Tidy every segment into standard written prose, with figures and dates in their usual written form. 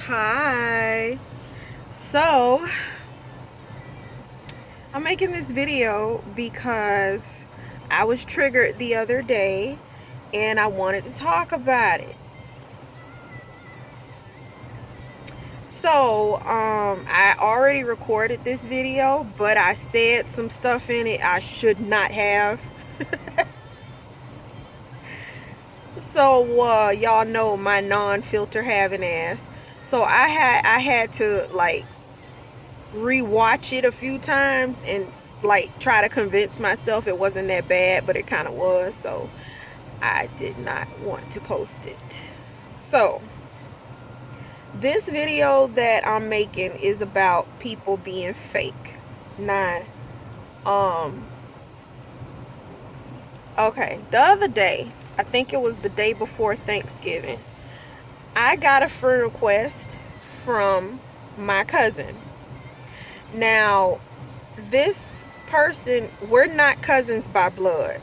Hi. So, I'm making this video because I was triggered the other day and I wanted to talk about it. I already recorded this video, but I said some stuff in it I should not have. Y'all know my non-filter having ass. So I had to like rewatch it a few times and like try to convince myself it wasn't that bad, but it kind of was. So I did not want to post it. So this video that I'm making is about people being fake. Nah. Um okay, the other day, I think it was the day before Thanksgiving, I got a friend request from my cousin. Now, this person, we're not cousins by blood.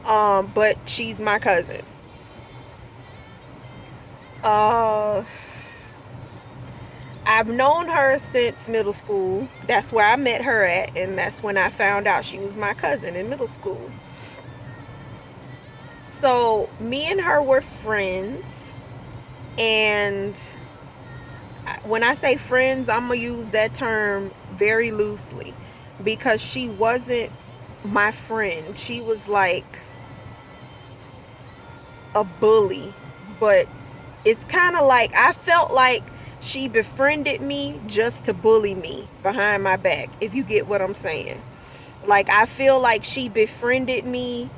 But she's my cousin. Uh I've known her since middle school. That's where I met her at, and that's when I found out she was my cousin in middle school. So me and her were friends, and when I say friends, I'm gonna use that term very loosely because she wasn't my friend. She was like a bully, but it's kind of like I felt like she befriended me just to bully me behind my back, if you get what I'm saying. Like, I feel like she befriended me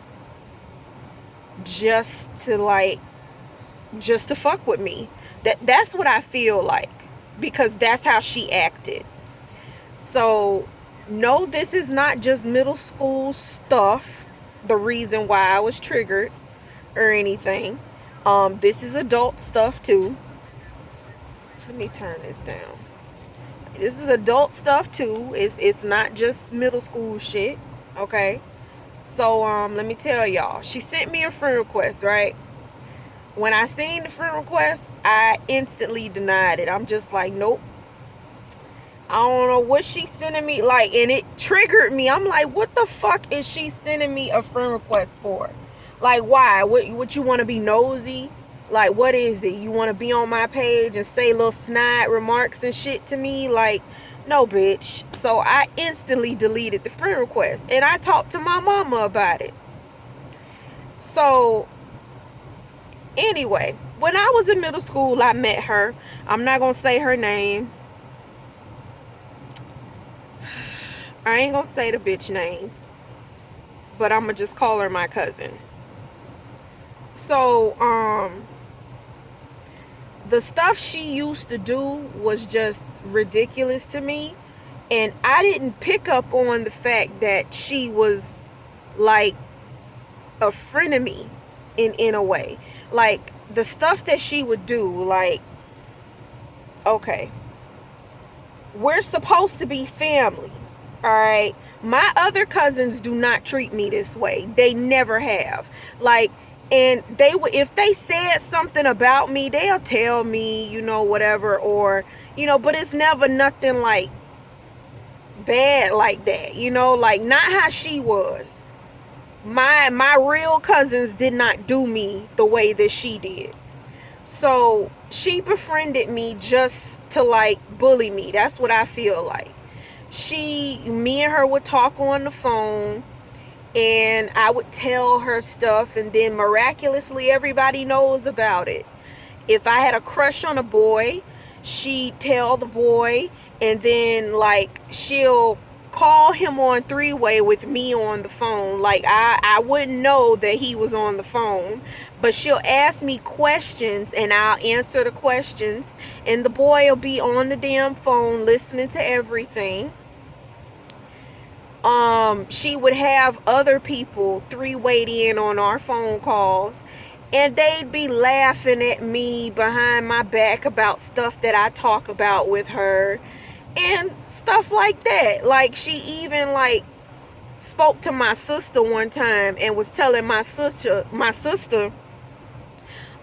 just to fuck with me. That's what I feel like, because that's how she acted. So no, this is not just middle school stuff, the reason why I was triggered or anything. This is adult stuff too. Let me turn this down. This is adult stuff too. It's not just middle school shit. Okay. So let me tell y'all. She sent me a friend request, right? When I seen the friend request, I instantly denied it. I'm just like, nope. I don't know what she's sending me, like, and it triggered me. I'm like, what the fuck is she sending me a friend request for? Like, why? What you want to be nosy? Like, what is it? You want to be on my page and say little snide remarks and shit to me? Like, no, bitch. So I instantly deleted the friend request, and I talked to my mama about it. So anyway, when I was in middle school, I met her. I'm not gonna say her name. I ain't gonna say the bitch name, but I'm gonna just call her my cousin. So the stuff she used to do was just ridiculous to me, and I didn't pick up on the fact that she was like a frenemy in a way. Like, the stuff that she would do, like, okay, we're supposed to be family, all right? My other cousins do not treat me this way. They never have. Like, and they would, if they said something about me, they'll tell me, whatever, or, but it's never nothing like bad like that, like not how she was. My real cousins did not do me the way that she did. So she befriended me just to like bully me. That's what I feel like. Me and her would talk on the phone, and I would tell her stuff, and then miraculously everybody knows about it. If I had a crush on a boy, she'd tell the boy, and then like she'll call him on three-way with me on the phone. Like, I wouldn't know that he was on the phone, but she'll ask me questions and I'll answer the questions, and the boy will be on the damn phone listening to everything. She would have other people three-way in on our phone calls, and they'd be laughing at me behind my back about stuff that I talk about with her and stuff like that. Like, she even like spoke to my sister one time and was telling my sister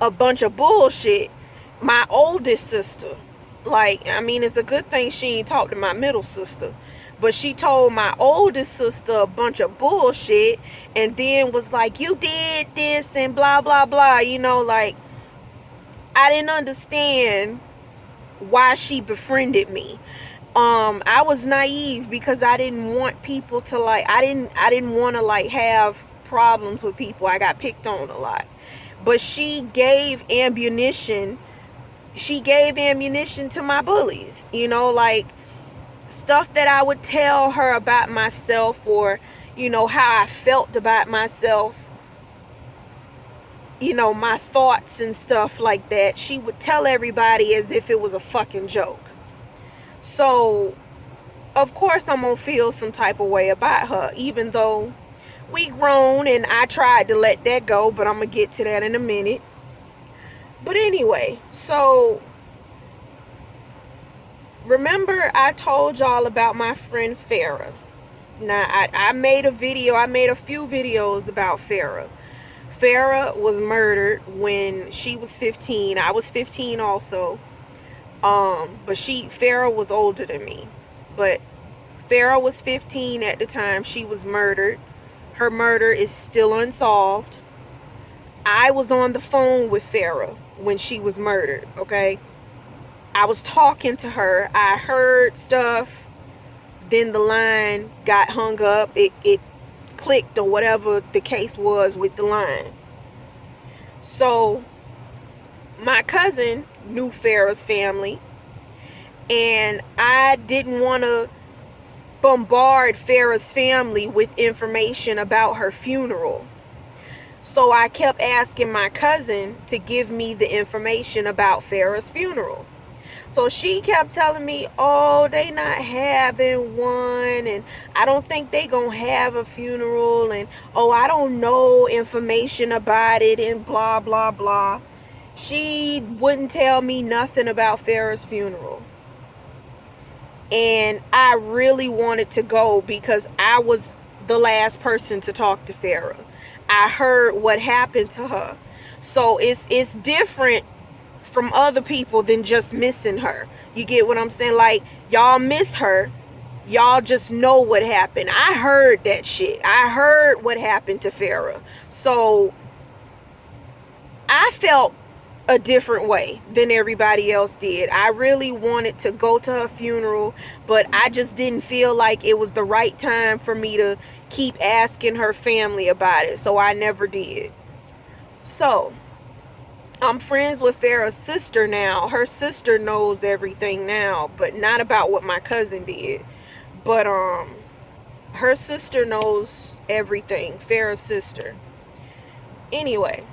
a bunch of bullshit, my oldest sister, like, I mean, it's a good thing she ain't talked to my middle sister, but she told my oldest sister a bunch of bullshit, and then was like, you did this and blah blah blah, you know. Like, I didn't understand why she befriended me. I was naive because I didn't want people to, like, I didn't want to, like, have problems with people. I got picked on a lot. But she gave ammunition to my bullies, you know, like, stuff that I would tell her about myself, or, you know, how I felt about myself, you know, my thoughts and stuff like that. She would tell everybody as if it was a fucking joke. So, of course, I'm gonna feel some type of way about her, even though we grown and I tried to let that go, but I'm gonna get to that in a minute. But anyway, so remember I told y'all about my friend Farrah. Now, I made a few videos about Farrah. Farrah was murdered when she was 15. I was 15 also. But Farrah was older than me. But Farrah was 15 at the time she was murdered. Her murder is still unsolved. I was on the phone with Farrah when she was murdered, okay? I was talking to her. I heard stuff. Then the line got hung up. It clicked, or whatever the case was with the line. So my cousin knew Farrah's family, and I didn't want to bombard Farrah's family with information about her funeral. So I kept asking my cousin to give me the information about Farrah's funeral. So she kept telling me, oh, they not having one, and I don't think they gonna have a funeral, and oh, I don't know information about it, and blah blah blah. She wouldn't tell me nothing about Farrah's funeral. And I really wanted to go because I was the last person to talk to Farrah. I heard what happened to her. So it's different from other people than just missing her. You get what I'm saying? Like, y'all miss her. Y'all just know what happened. I heard that shit. I heard what happened to Farrah. So I felt a different way than everybody else did. I really wanted to go to her funeral, but I just didn't feel like it was the right time for me to keep asking her family about it. So I never did. So I'm friends with Farrah's sister now. Her sister knows everything now, but not about what my cousin did. But her sister knows everything. Farrah's sister. Anyway,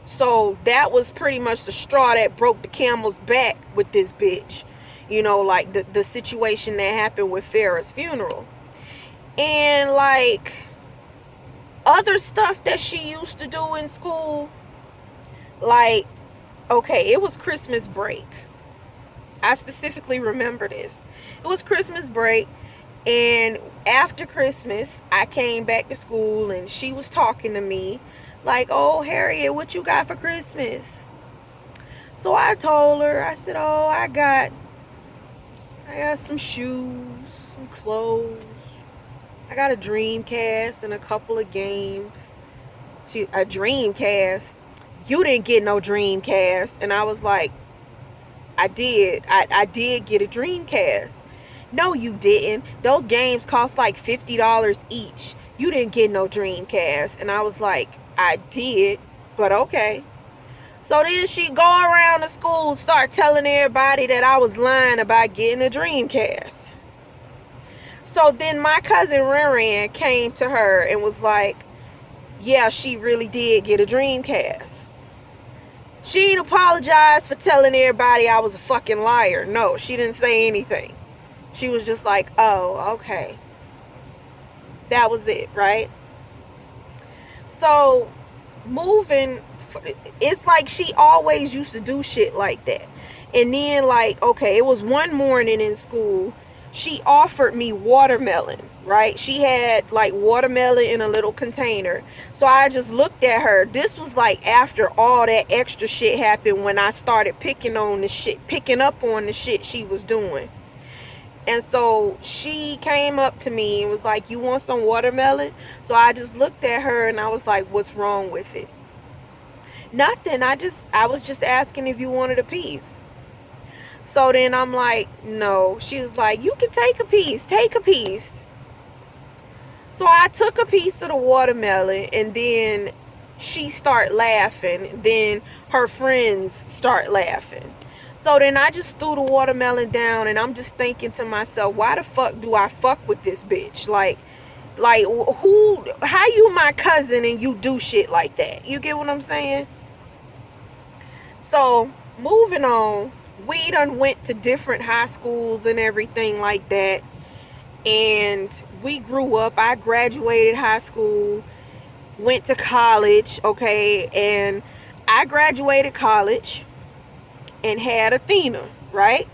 so that was pretty much the straw that broke the camel's back with this bitch. You know, like the situation that happened with Farrah's funeral. And like other stuff that she used to do in school. Like, okay, it was Christmas break. I specifically remember this. It was Christmas break, and after Christmas, I came back to school, and she was talking to me like, oh, Harriet, what you got for Christmas? So I told her, I said, oh, I got some shoes, some clothes. I got a Dreamcast and a couple of games. A Dreamcast? You didn't get no Dreamcast. And I was like, I did. I did get a Dreamcast. No, you didn't. Those games cost like $50 each. You didn't get no Dreamcast. And I was like, I did, but okay. So then she go around the school, start telling everybody that I was lying about getting a Dreamcast. So then my cousin Ren came to her and was like, yeah, she really did get a Dreamcast. She didn't apologize for telling everybody I was a fucking liar. No, she didn't say anything. She was just like, oh, okay. That was it, right? So, moving, it's like she always used to do shit like that. And then, like, okay, it was one morning in school she offered me watermelon, right? She had like watermelon in a little container. So I just looked at her. This was like after all that extra shit happened, when I started picking up on the shit she was doing. And so she came up to me and was like, "You want some watermelon?" So I just looked at her and I was like, "What's wrong with it?" Nothing. I was just asking if you wanted a piece. So then I'm like, "No." She was like, "You can take a piece. Take a piece." So I took a piece of the watermelon, and then she started laughing. Then her friends start laughing. So then I just threw the watermelon down, and I'm just thinking to myself, why the fuck do I fuck with this bitch? Like who, how you my cousin and you do shit like that? You get what I'm saying? So moving on, we done went to different high schools and everything like that. And we grew up. I graduated high school, went to college, okay? And I graduated college and had Athena, right?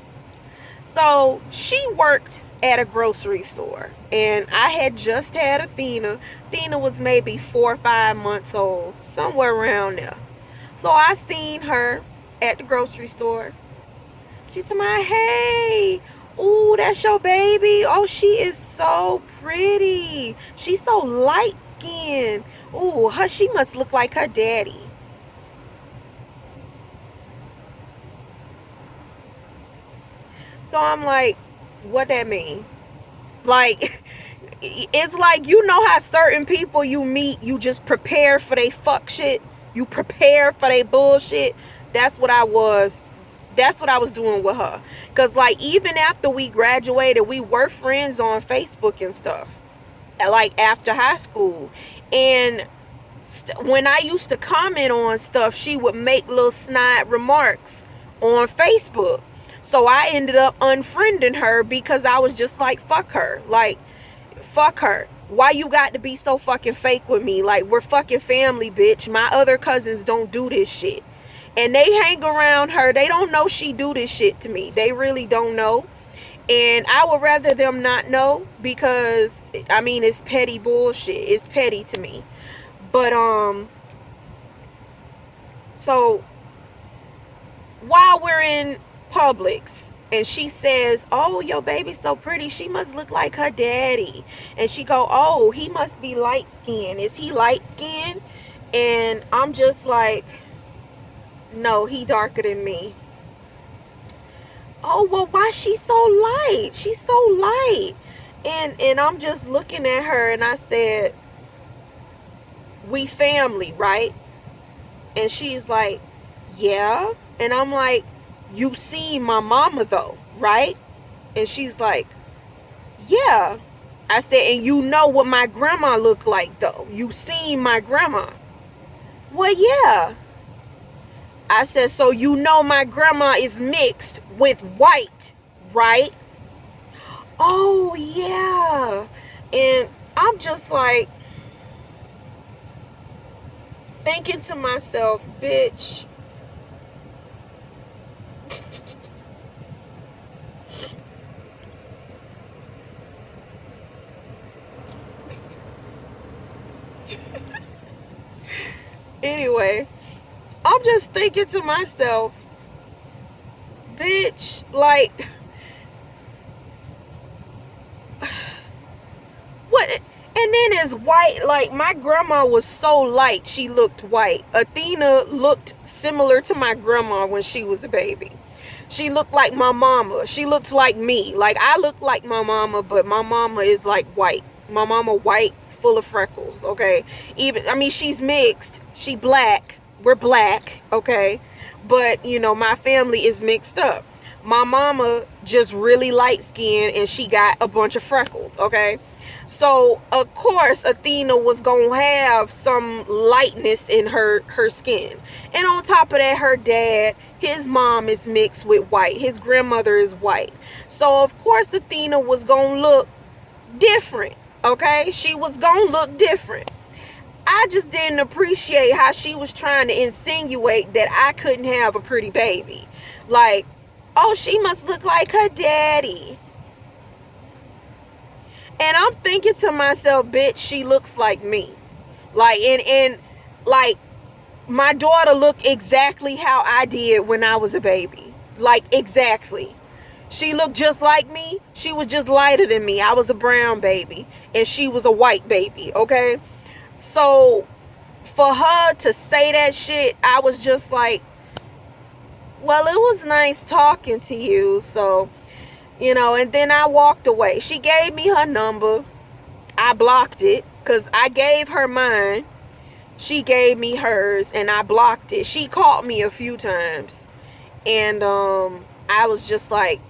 So she worked at a grocery store, and I had just had Athena. Athena was maybe 4 or 5 months old, somewhere around there. So I seen her at the grocery store. She told me, "Hey, ooh, that's your baby. Oh, she is so pretty. She's so light skinned. Ooh, she must look like her daddy." So I'm like, what that mean? Like, it's like, you know how certain people you meet, you just prepare for they fuck shit. You prepare for they bullshit. That's what I was. That's what I was doing with her. Because, like, even after we graduated, we were friends on Facebook and stuff. Like, after high school. And when I used to comment on stuff, she would make little snide remarks on Facebook. So I ended up unfriending her because I was just like, fuck her. Like, fuck her. Why you got to be so fucking fake with me? Like, we're fucking family, bitch. My other cousins don't do this shit. And they hang around her. They don't know she do this shit to me. They really don't know. And I would rather them not know, because, I mean, it's petty bullshit. It's petty to me. But, so while we're in Publix and she says, "Oh, your baby's so pretty. She must look like her daddy." And she go, "Oh, he must be light skinned. Is he light skinned?" And I'm just like, "No, he darker than me." "Oh, well, why she so light? She's so light." And I'm just looking at her and I said, "We family, right?" And she's like, "Yeah." And I'm like, "You seen my mama though, right?" And she's like, "Yeah." I said, "And you know what my grandma looked like though? You seen my grandma?" "Well, yeah." I said, "So you know my grandma is mixed with white, right?" "Oh, yeah." And I'm just like thinking to myself, bitch, anyway, I'm just thinking to myself, bitch, like, what? And then it's white. Like, my grandma was so light, she looked white. Athena looked similar to my grandma when she was a baby. She looked like my mama. She looked like me. Like, I look like my mama, but my mama is like white. My mama white, full of freckles, okay? Even, I mean, she's mixed. She black. We're black, okay? But, you know, my family is mixed up. My mama just really light skinned and she got a bunch of freckles, okay? So, of course, Athena was going to have some lightness in her skin. And on top of that, her dad, his mom is mixed with white. His grandmother is white. So, of course, Athena was going to look different, okay? She was going to look different. I just didn't appreciate how she was trying to insinuate that I couldn't have a pretty baby. Like, "Oh, she must look like her daddy." And I'm thinking to myself, bitch, she looks like me. Like, and like, my daughter looked exactly how I did when I was a baby. Like, exactly. She looked just like me. She was just lighter than me. I was a brown baby and she was a white baby, okay? So for her to say that shit, I was just like, well, it was nice talking to you. So, and then I walked away. She gave me her number. I blocked it because I gave her mine. She gave me hers and I blocked it. She called me a few times. And I was just like,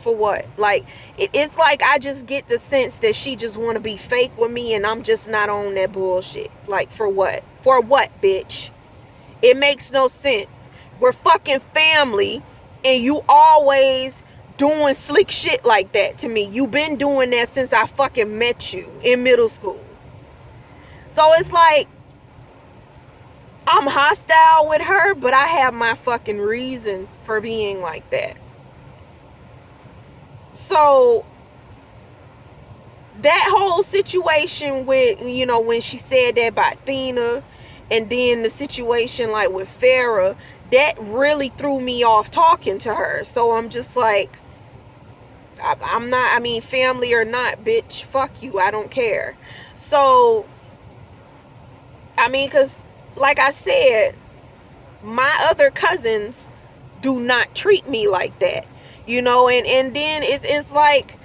for what? Like, it's like I just get the sense that she just want to be fake with me and I'm just not on that bullshit. Like, for what? For what, bitch? It makes no sense. We're fucking family and you always doing slick shit like that to me. You been doing that since I fucking met you in middle school. So it's like, I'm hostile with her, but I have my fucking reasons for being like that. So that whole situation with, when she said that about Thina, and then the situation like with Farrah, that really threw me off talking to her. So I'm just like, I'm not, family or not, bitch, fuck you, I don't care. So, because like I said, my other cousins do not treat me like that, and then it's like,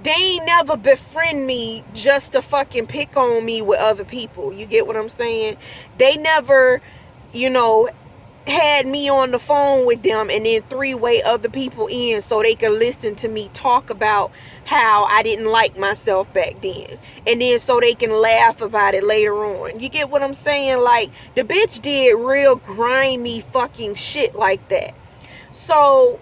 they ain't never befriend me just to fucking pick on me with other people. You get what I'm saying? They never, had me on the phone with them and then three-way other people in so they could listen to me talk about how I didn't like myself back then. And then so they can laugh about it later on. You get what I'm saying? Like, the bitch did real grimy fucking shit like that. So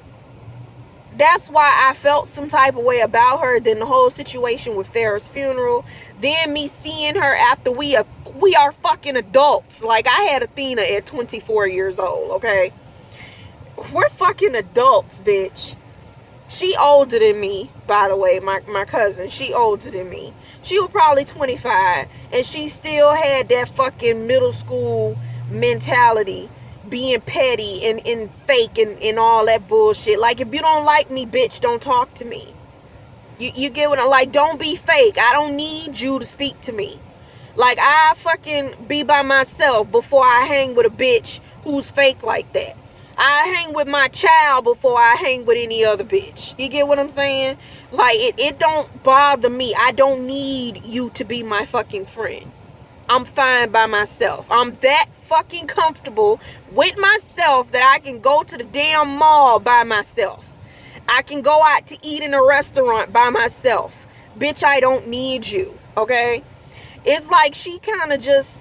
that's why I felt some type of way about her. Then the whole situation with Farrah's funeral. Then me seeing her after we are fucking adults. Like, I had Athena at 24 years old, okay? We're fucking adults, bitch. She older than me, by the way, my cousin. She older than me. She was probably 25. And she still had that fucking middle school mentality. Being petty and fake and all that bullshit. Like, if you don't like me, bitch, don't talk to me. You get what I'm like? Don't be fake. I don't need you to speak to me. Like, I fucking be by myself before I hang with a bitch who's fake like that. I hang with my child before I hang with any other bitch. You get what I'm saying? Like, it don't bother me. I don't need you to be my fucking friend. I'm fine by myself. I'm that fucking comfortable with myself that I can go to the damn mall by myself. I can go out to eat in a restaurant by myself. Bitch, I don't need you, okay? It's like she kind of just,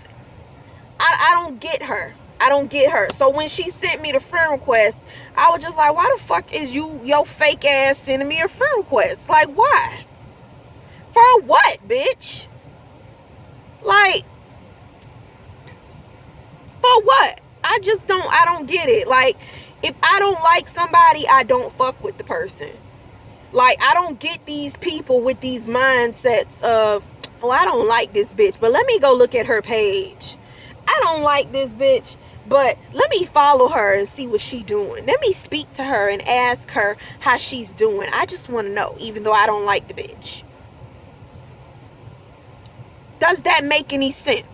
I don't get her. I don't get her. So when she sent me the friend request, I was just like, why the fuck is your fake ass sending me a friend request? Like, why? For what, bitch? Like, for what? I don't get it. Like, if I don't like somebody, I don't fuck with the person. Like, I don't get these people with these mindsets of, oh, I don't like this bitch, but let me go look at her page. I don't like this bitch, but let me follow her and see what she doing. Let me speak to her and ask her how she's doing. I just want to know, even though I don't like the bitch. Does that make any sense?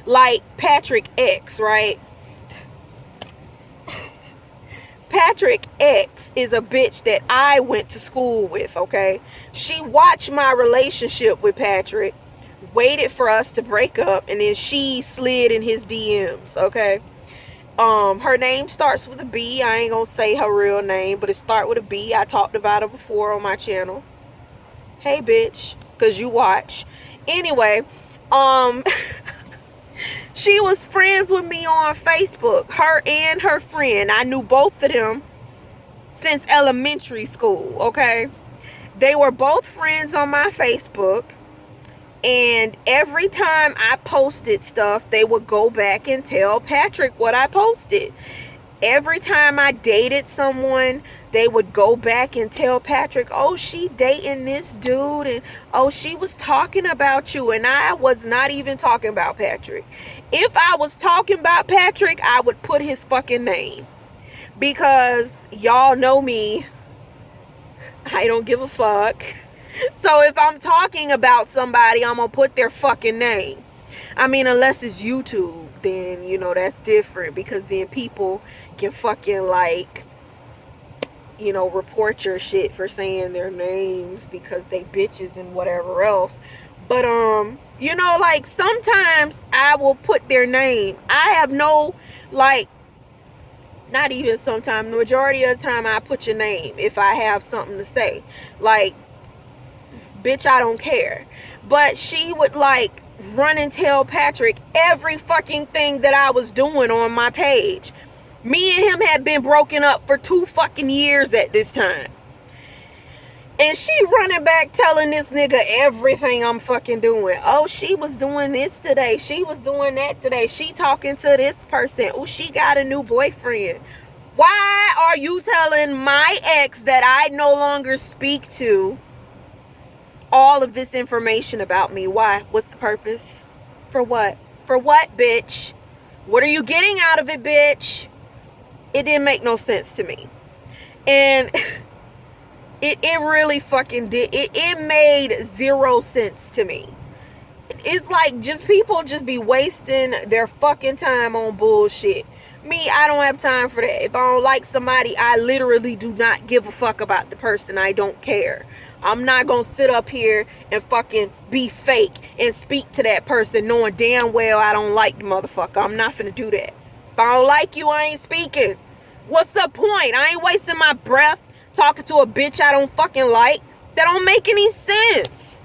Like Patrick X, right? Patrick X is a bitch that I went to school with, okay? She watched my relationship with Patrick, waited for us to break up, and then she slid in his DMs, okay? Her name starts with a B. I ain't gonna say her real name, but it starts with a B. I talked about her before on my channel. Hey, bitch, because you watch. Anyway, she was friends with me on Facebook. Her and her friend. I knew both of them since elementary school, okay? They were both friends on my Facebook. And every time I posted stuff, they would go back and tell Patrick what I posted. every time I dated someone, they would go back and tell Patrick, oh, she dating this dude, and oh, she was talking about you. And I was not even talking about Patrick. If I was talking about Patrick, I would put his fucking name. Because y'all know me, I don't give a fuck. So if I'm talking about somebody, I'm gonna put their fucking name. I mean, unless it's YouTube, then, you know, that's different. Because then people can fucking, like, you know, report your shit for saying their names because they bitches and whatever else. But, you know, like, sometimes I will put their name. I have no, like, not even sometimes, the majority of the time I put your name if I have something to say. Like, bitch, I don't care. But she would, like, run and tell Patrick every fucking thing that I was doing on my page. Me and him had been broken up for 2 fucking years at this time. And she running back telling this nigga everything I'm fucking doing. Oh, she was doing this today. She was doing that today. She talking to this person. Oh, she got a new boyfriend. Why are you telling my ex that I no longer speak to all of this information about me? Why? What's the purpose? For what? For what, bitch? What are you getting out of it, bitch? It didn't make no sense to me. And it really fucking did. It made 0 sense to me. It's like, just people just be wasting their fucking time on bullshit. Me, I don't have time for that. If I don't like somebody, I literally do not give a fuck about the person. I don't care. I'm not gonna sit up here and fucking be fake and speak to that person knowing damn well I don't like the motherfucker. I'm not finna do that. If I don't like you, I ain't speaking. What's the point? I ain't wasting my breath talking to a bitch I don't fucking like. That don't make any sense.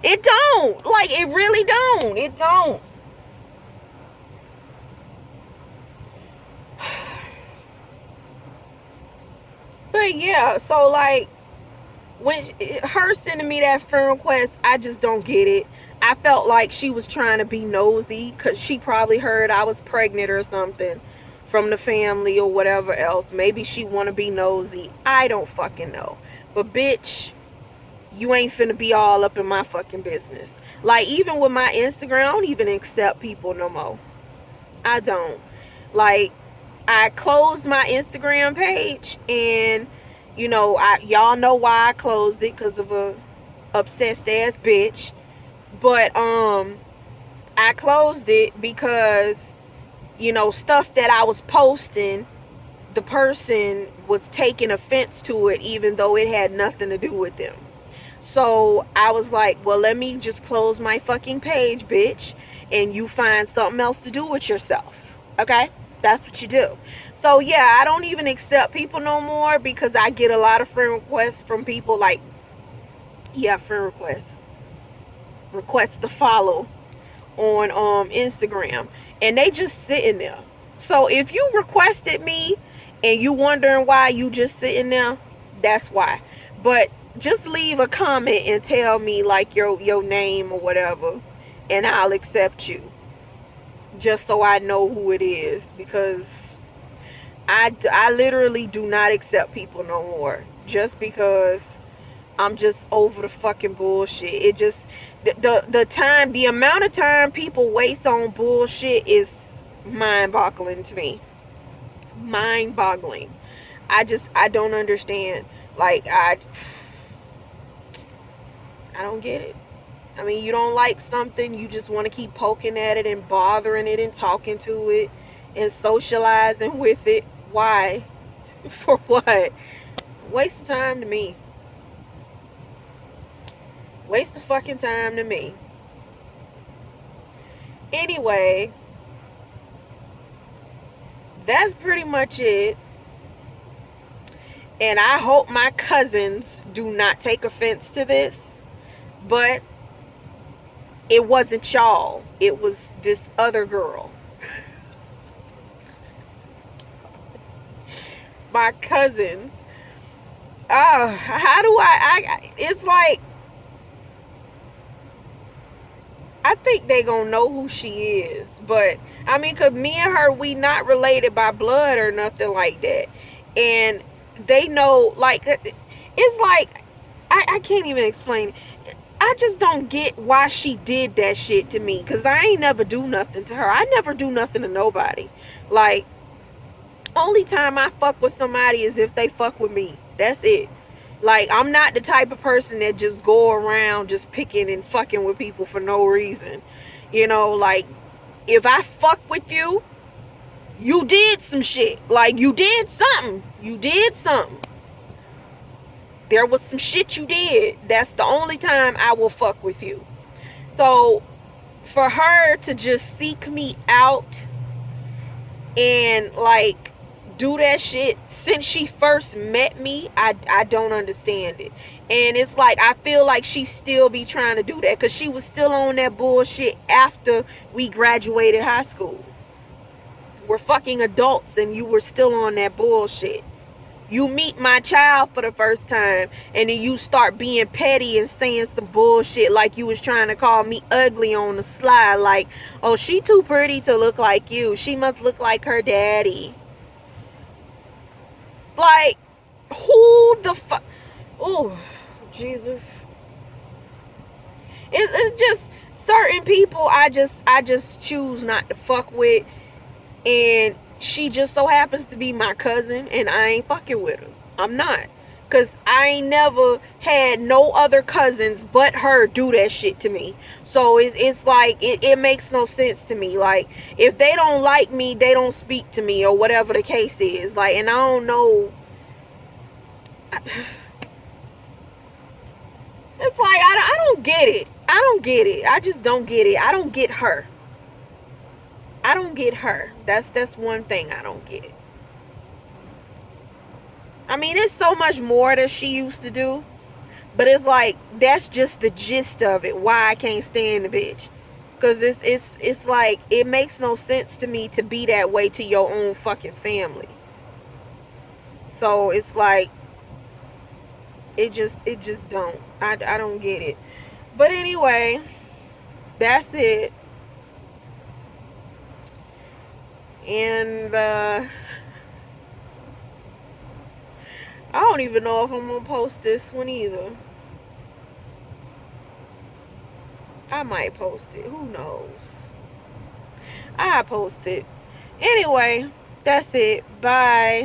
It don't. Like, it really don't. It don't. But yeah, so like, when her sending me that friend request, I just don't get it. I felt like she was trying to be nosy because she probably heard I was pregnant or something from the family or whatever else. Maybe she want to be nosy. I don't fucking know. But bitch, you ain't finna be all up in my fucking business. Like, even with my Instagram, I don't even accept people no more. I don't. Like, I closed my Instagram page, and you know, y'all know why I closed it, because of a obsessed ass bitch. But I closed it because, you know, stuff that I was posting, the person was taking offense to it, even though it had nothing to do with them. So I was like, well, let me just close my fucking page, bitch, and you find something else to do with yourself. Okay? That's what you do. So yeah, I don't even accept people no more, because I get a lot of friend requests from people like, yeah, friend requests to follow on Instagram, and they just sitting there. So if you requested me and you wondering why you just sitting there, that's why. But just leave a comment and tell me like your name or whatever, and I'll accept you, just so I know who it is, because I literally do not accept people no more, just because I'm just over the fucking bullshit. It just, the time, the amount of time people waste on bullshit is mind-boggling to me. Mind-boggling. I don't understand. Like, I don't get it. I mean, you don't like something, you just want to keep poking at it and bothering it and talking to it and socializing with it. Why? For what? Waste of time to me. Waste of fucking time to me. Anyway, that's pretty much it. And I hope my cousins do not take offense to this, but it wasn't y'all. It was this other girl. My cousins. How do it's like, I I think they gonna know who she is. But I mean, cause me and her, we not related by blood or nothing like that. And they know, like, it's like, I can't even explain it. I just don't get why she did that shit to me. Cause I ain't never do nothing to her. I never do nothing to nobody. Like, only time I fuck with somebody is if they fuck with me. That's it. Like, I'm not the type of person that just go around just picking and fucking with people for no reason. You know, like, if I fuck with you, you did some shit. Like, you did something. You did something. There was some shit you did. That's the only time I will fuck with you. So, for her to just seek me out and, like, do that shit since she first met me, I don't understand it. And it's like, I feel like she still be trying to do that because she was still on that bullshit after we graduated high school. We're fucking adults and you were still on that bullshit. You meet my child for the first time and then you start being petty and saying some bullshit like you was trying to call me ugly on the sly. Like, oh, she too pretty to look like you. She must look like her daddy. Like, who the fuck? Oh, Jesus. It's just certain people I just choose not to fuck with. And she just so happens to be my cousin and I ain't fucking with her. I'm not. Because I ain't never had no other cousins but her do that shit to me. So it's like, it makes no sense to me. Like, if they don't like me, they don't speak to me or whatever the case is. Like, and I don't know. It's like, I don't get it. I don't get it. I just don't get it. I don't get her. I don't get her. That's one thing I don't get. I mean, it's so much more that she used to do. But it's like, that's just the gist of it. Why I can't stand the bitch. Because it's like, it makes no sense to me to be that way to your own fucking family. So it's like, it just don't. I don't get it. But anyway, that's it. And I don't even know if I'm gonna post this one either. I might post it. Who knows? I post it. Anyway, that's it. Bye.